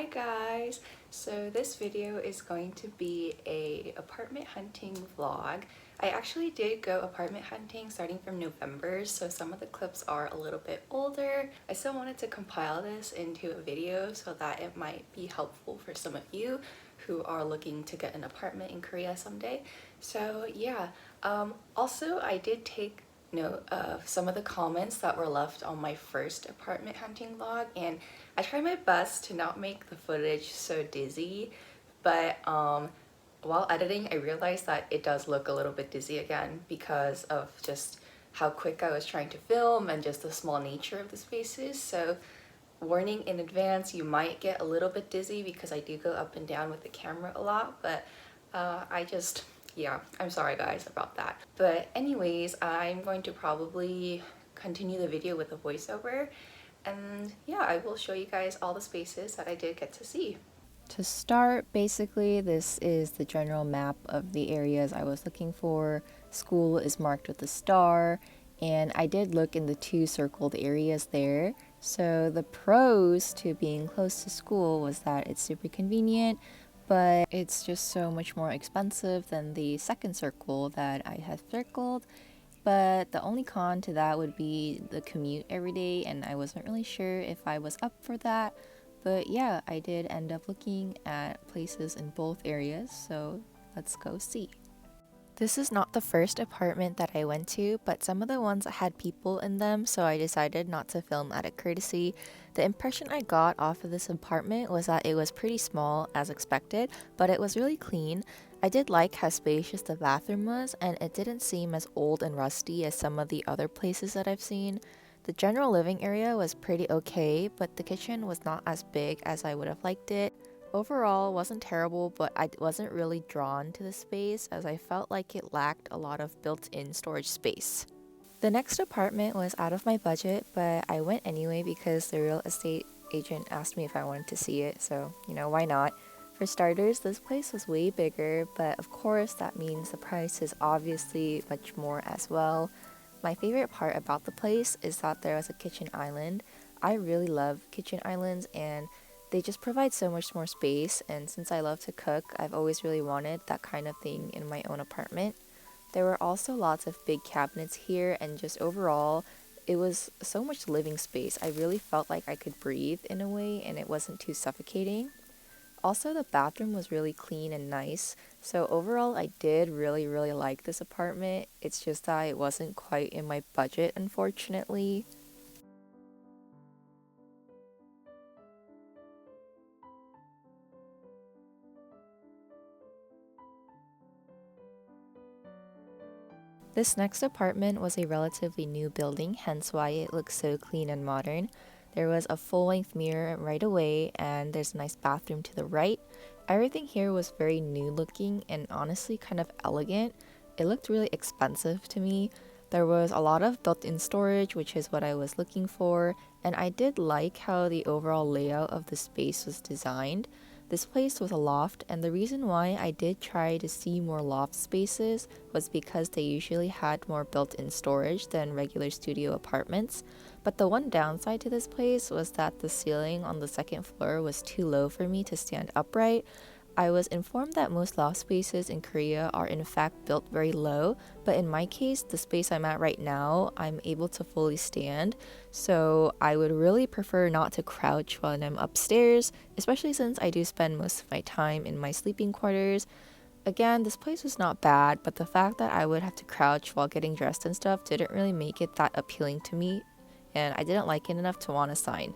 Hi guys! So this video is going to be a apartment hunting vlog. I actually did go apartment hunting starting from November, so some of the clips are a little bit older. I still wanted to compile this into a video so that it might be helpful for some of you who are looking to get an apartment in Korea someday. So yeah, also I did take note of some of the comments that were left on my first apartment hunting vlog, and I tried my best to not make the footage so dizzy, but while editing I realized that it does look a little bit dizzy again because of just how quick I was trying to film and just the small nature of the spaces. So warning in advance, you might get a little bit dizzy because I do go up and down with the camera a lot, but yeah, I'm sorry guys about that. But anyways, I'm going to probably continue the video with a voiceover, and yeah, I will show you guys all the spaces that I did get to see. To start, basically, this is the general map of the areas I was looking for. School is marked with a star, and I did look in the two circled areas there. So the pros to being close to school was that it's super convenient, but it's just so much more expensive than the second circle that I had circled. But the only con to that would be the commute every day, and I wasn't really sure if I was up for that. But yeah, I did end up looking at places in both areas, so let's go see. This is not the first apartment that I went to, but some of the ones had people in them, so I decided not to film out of courtesy. The impression I got off of this apartment was that it was pretty small, as expected, but it was really clean. I did like how spacious the bathroom was, and it didn't seem as old and rusty as some of the other places that I've seen. The general living area was pretty okay, but the kitchen was not as big as I would have liked it. Overall, it wasn't terrible, but I wasn't really drawn to the space as I felt like it lacked a lot of built-in storage space. The next apartment was out of my budget, but I went anyway because the real estate agent asked me if I wanted to see it, so why not? For starters, this place was way bigger, but of course that means the price is obviously much more as well. My favorite part about the place is that there was a kitchen island. I really love kitchen islands, and they just provide so much more space, and since I love to cook, I've always really wanted that kind of thing in my own apartment. There were also lots of big cabinets here, and just overall, it was so much living space. I really felt like I could breathe in a way, and it wasn't too suffocating. Also, the bathroom was really clean and nice, so overall I did really like this apartment. It's just that it wasn't quite in my budget, unfortunately. This next apartment was a relatively new building, hence why it looks so clean and modern. There was a full-length mirror right away, and there's a nice bathroom to the right. Everything here was very new looking and honestly kind of elegant. It looked really expensive to me. There was a lot of built-in storage, which is what I was looking for, and I did like how the overall layout of the space was designed. This place was a loft, and the reason why I did try to see more loft spaces was because they usually had more built-in storage than regular studio apartments. But the one downside to this place was that the ceiling on the second floor was too low for me to stand upright. I was informed that most loft spaces in Korea are in fact built very low, but in my case, the space I'm at right now, I'm able to fully stand, so I would really prefer not to crouch when I'm upstairs, especially since I do spend most of my time in my sleeping quarters. Again, this place was not bad, but the fact that I would have to crouch while getting dressed and stuff didn't really make it that appealing to me, and I didn't like it enough to want to sign.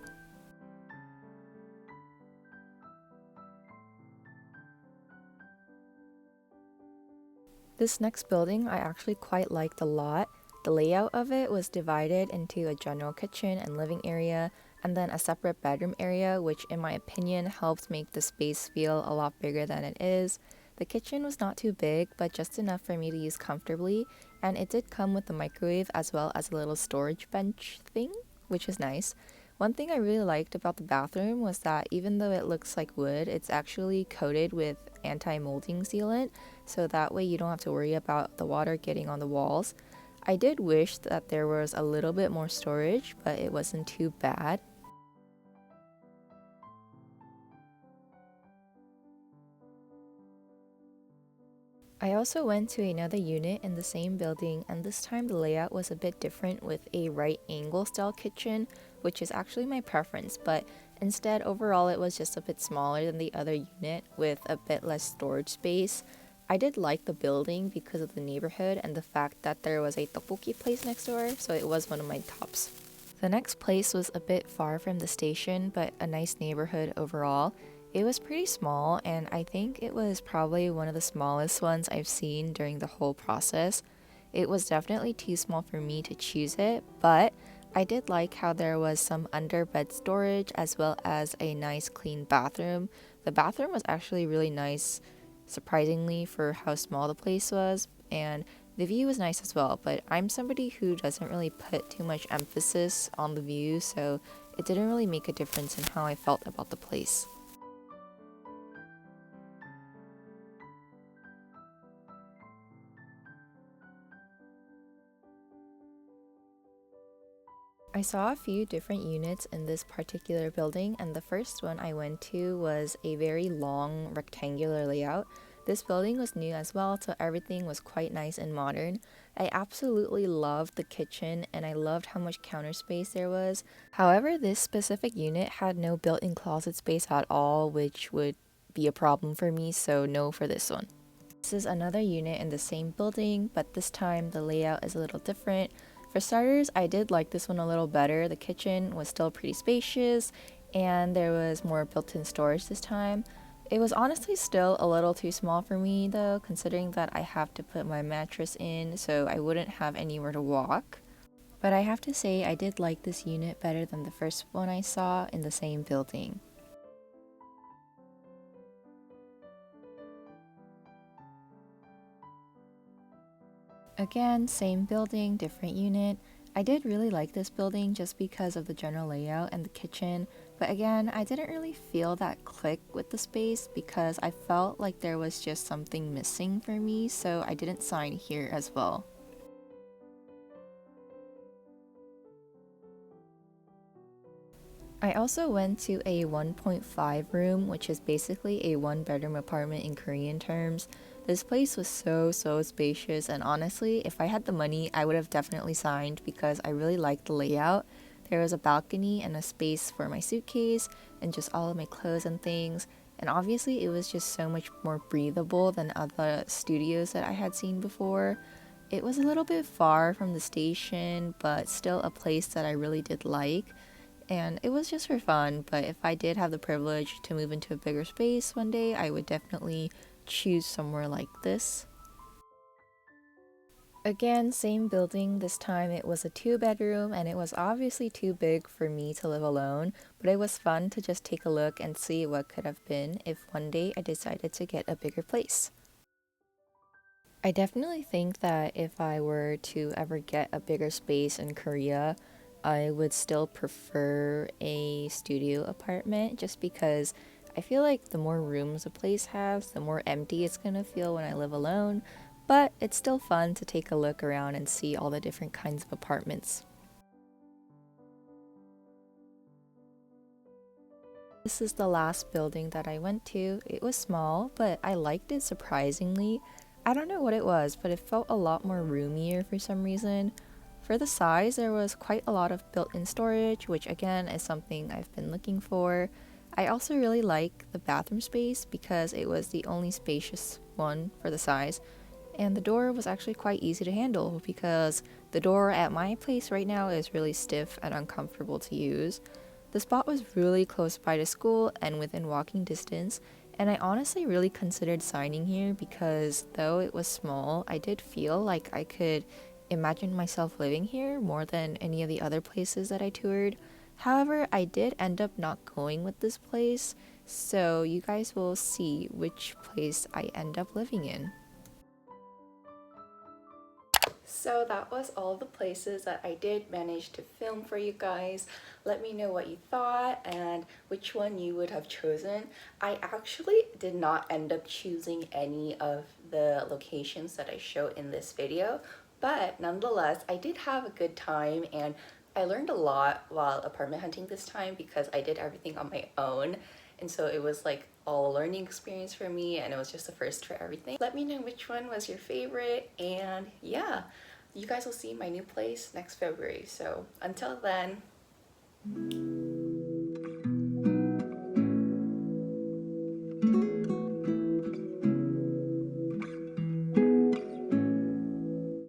This next building I actually quite liked a lot. The layout of it was divided into a general kitchen and living area, and then a separate bedroom area, which in my opinion helped make the space feel a lot bigger than it is. The kitchen was not too big, but just enough for me to use comfortably, and it did come with a microwave as well as a little storage bench thing, which is nice. One thing I really liked about the bathroom was that even though it looks like wood, it's actually coated with anti-molding sealant, so that way you don't have to worry about the water getting on the walls. I did wish that there was a little bit more storage, but it wasn't too bad. I also went to another unit in the same building, and this time the layout was a bit different with a right angle style kitchen, which is actually my preference, but instead overall it was just a bit smaller than the other unit with a bit less storage space. I did like the building because of the neighborhood and the fact that there was a tteokbokki place next door, so it was one of my tops. The next place was a bit far from the station, but a nice neighborhood overall. It was pretty small, and I think it was probably one of the smallest ones I've seen during the whole process. It was definitely too small for me to choose it, but I did like how there was some under bed storage as well as a nice clean bathroom. The bathroom was actually really nice, surprisingly, for how small the place was, and the view was nice as well, but I'm somebody who doesn't really put too much emphasis on the view, so it didn't really make a difference in how I felt about the place. I saw a few different units in this particular building, and the first one I went to was a very long rectangular layout. This building was new as well, so everything was quite nice and modern. I absolutely loved the kitchen and I loved how much counter space there was. However, this specific unit had no built-in closet space at all, which would be a problem for me, so no for this one. This is another unit in the same building, but this time the layout is a little different. For starters, I did like this one a little better. The kitchen was still pretty spacious, and there was more built-in storage this time. It was honestly still a little too small for me though, considering that I have to put my mattress in, so I wouldn't have anywhere to walk. But I have to say I did like this unit better than the first one I saw in the same building. Again, same building, different unit. I did really like this building just because of the general layout and the kitchen, but again, I didn't really feel that click with the space because I felt like there was just something missing for me, so I didn't sign here as well. I also went to a 1.5 room, which is basically a one bedroom apartment in Korean terms. This place was so spacious, and honestly, if I had the money, I would have definitely signed because I really liked the layout. There was a balcony and a space for my suitcase and just all of my clothes and things. And obviously, it was just so much more breathable than other studios that I had seen before. It was a little bit far from the station, but still a place that I really did like. And it was just for fun, but if I did have the privilege to move into a bigger space one day, I would definitely choose somewhere like this. Again, same building. This time it was a two-bedroom and it was obviously too big for me to live alone, but it was fun to just take a look and see what could have been if one day I decided to get a bigger place. I definitely think that if I were to ever get a bigger space in Korea, I would still prefer a studio apartment just because I feel like the more rooms a place has, the more empty it's gonna feel when I live alone. But it's still fun to take a look around and see all the different kinds of apartments. This is the last building that I went to. It was small, but I liked it surprisingly. I don't know what it was, but it felt a lot more roomier for some reason. For the size, there was quite a lot of built-in storage, which again is something I've been looking for. I also really like the bathroom space because it was the only spacious one for the size. And the door was actually quite easy to handle because the door at my place right now is really stiff and uncomfortable to use. The spot was really close by to school and within walking distance, and I honestly really considered signing here because though it was small, I did feel like I could imagine myself living here more than any of the other places that I toured. However, I did end up not going with this place, so you guys will see which place I end up living in. So that was all the places that I did manage to film for you guys. Let me know what you thought and which one you would have chosen. I actually did not end up choosing any of the locations that I show in this video, but nonetheless, I did have a good time and I learned a lot while apartment hunting this time because I did everything on my own. and so it was like all a learning experience for me, and it was just a first for everything. Let me know which one was your favorite, and yeah, you guys will see my new place next February. So until then.